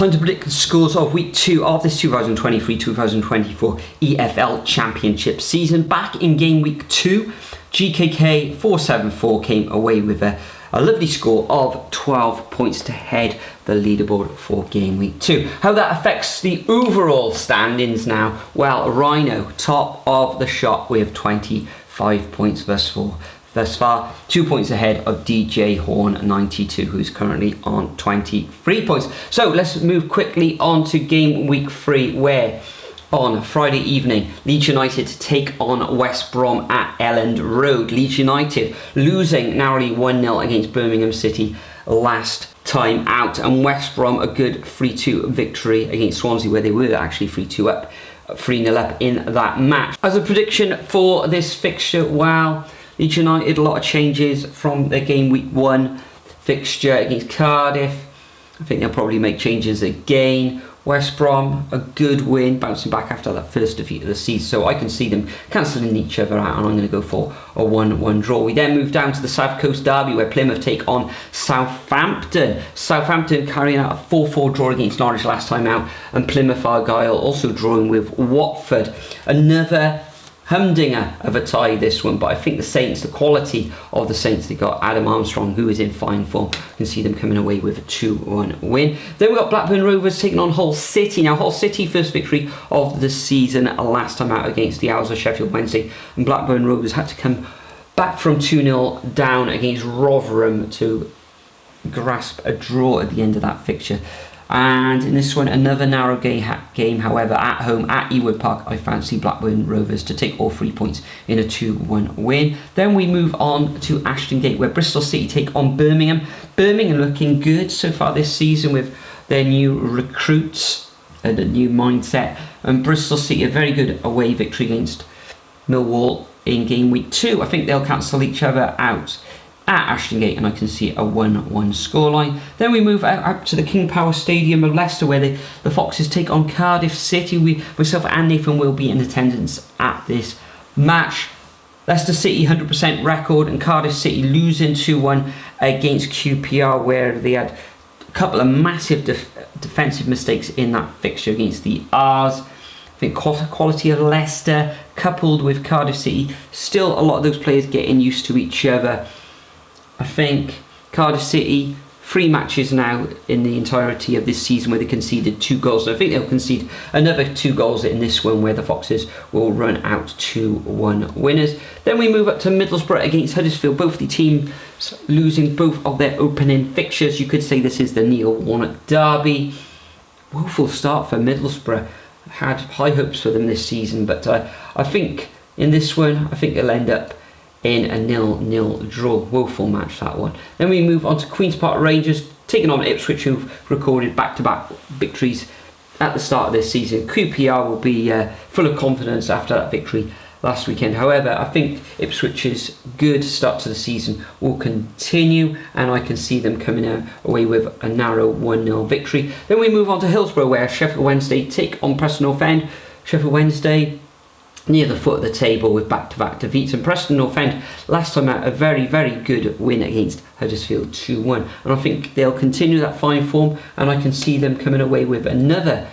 Time to predict the scores of week 2 of this 2023-2024 EFL Championship season. Back in game week 2, GKK 474 came away with a lovely score of 12 points to head the leaderboard for game week 2. How that affects the overall standings now? Well, Rhino top of the shop with 25 points thus far, 2 points ahead of DJ Horn 92, who's currently on 23 points. So let's move quickly on to game week 3, where on Friday evening, Leeds United take on West Brom at Elland Road. Leeds United losing narrowly 1-0 against Birmingham City last time out, and West Brom a good 3-2 victory against Swansea, where they were actually 3-0 up in that match. As a prediction for this fixture, well, Leeds United, a lot of changes from their game week 1 fixture against Cardiff. I think they'll probably make changes again. West Brom, a good win, bouncing back after that first defeat of the season. So I can see them cancelling each other out, and I'm going to go for a 1-1 draw. We then move down to the South Coast Derby, where Plymouth take on Southampton. Southampton carrying out a 4-4 draw against Norwich last time out, and Plymouth Argyle also drawing with Watford. Another humdinger of a tie this one, but I think the Saints, the quality of the Saints, they got Adam Armstrong, who is in fine form. You can see them coming away with a 2-1 win. Then we got Blackburn Rovers taking on Hull City. Now Hull City, first victory of the season last time out against the Owls of Sheffield Wednesday, and Blackburn Rovers had to come back from 2-0 down against Rotherham to grasp a draw at the end of that fixture. And in this one, another narrow game, however, at home at Ewood Park, I fancy Blackburn Rovers to take all 3 points in a 2-1 win. Then we move on to Ashton Gate, where Bristol City take on Birmingham. Birmingham looking good so far this season with their new recruits and a new mindset. And Bristol City, a very good away victory against Millwall in game week 2. I think they'll cancel each other out at Ashton Gate, and I can see a 1-1 scoreline. Then we move out to the King Power Stadium of Leicester, where the Foxes take on Cardiff City. Myself and Nathan will be in attendance at this match. Leicester City 100% record, and Cardiff City losing 2-1 against QPR, where they had a couple of massive defensive mistakes in that fixture against the R's. I think quality of Leicester coupled with Cardiff City, still a lot of those players getting used to each other. I think Cardiff City, 3 matches now in the entirety of this season where they conceded 2 goals. And I think they'll concede another 2 goals in this one, where the Foxes will run out 2-1 winners. Then we move up to Middlesbrough against Huddersfield. Both the teams losing both of their opening fixtures. You could say this is the Neil Warnock derby. Woeful start for Middlesbrough. Had high hopes for them this season, but I think in this one, I think they'll end up in a 0-0 draw. Woeful match, that one. Then we move on to Queen's Park Rangers taking on Ipswich, who've recorded back-to-back victories at the start of this season. QPR will be full of confidence after that victory last weekend. However, I think Ipswich's good start to the season will continue, and I can see them coming away with a narrow 1-0 victory. Then we move on to Hillsborough, where Sheffield Wednesday take on Preston North End. Sheffield Wednesday near the foot of the table with back-to-back defeats, and Preston North End last time out a very, very good win against Huddersfield 2-1, and I think they'll continue that fine form, and I can see them coming away with another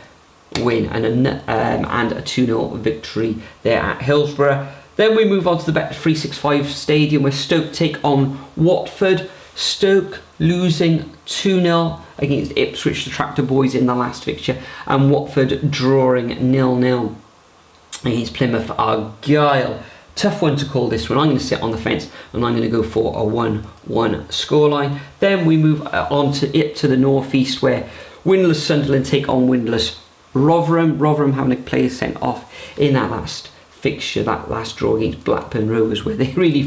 win and a 2-0 victory there at Hillsborough. Then we move on to the Bet365 Stadium, where Stoke take on Watford. Stoke losing 2-0 against Ipswich, the Tractor Boys, in the last fixture, and Watford drawing 0-0 against Plymouth Argyle. Tough one to call this one. I'm going to sit on the fence, and I'm going to go for a 1-1 scoreline. Then we move on to the northeast, where winless Sunderland take on winless Rotherham. Rotherham having a player sent off in that last fixture, that last draw against Blackburn Rovers, where they really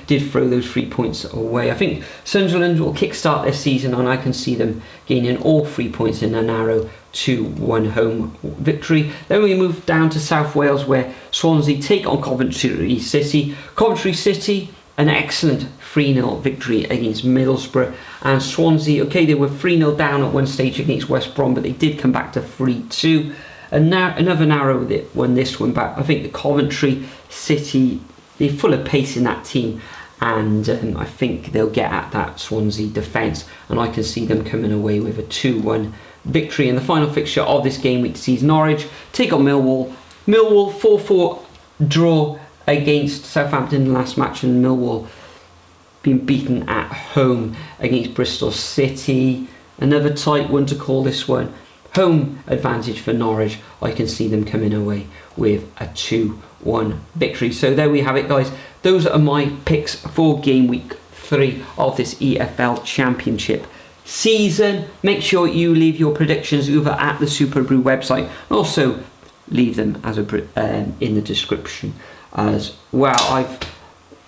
did throw those 3 points away. I think Sunderland will kickstart their season, and I can see them gaining all 3 points in a narrow 2-1 home victory. Then we move down to South Wales, where Swansea take on Coventry City. Coventry City, an excellent 3-0 victory against Middlesbrough, and Swansea, okay, they were 3-0 down at one stage against West Brom, but they did come back to 3-2. And now another narrow one, this one back. I think the Coventry City, they're full of pace in that team, and I think they'll get at that Swansea defence, and I can see them coming away with a 2-1 victory in the final fixture of this game week sees Norwich take on Millwall. Millwall 4-4 draw against Southampton in the last match, and Millwall being beaten at home against Bristol City. Another tight one to call this one. Home advantage for Norwich. I can see them coming away with a 2-1 victory. So there we have it, guys. Those are my picks for game week 3 of this EFL Championship season. Make sure you leave your predictions over at the Superbru website. Also leave them as in the description as well.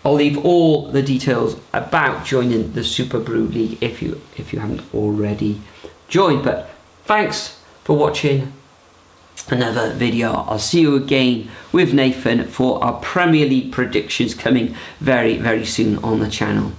I'll leave all the details about joining the Superbru League if you haven't already joined. But thanks for watching another video. I'll see you again with Nathan for our Premier League predictions coming very, very soon on the channel.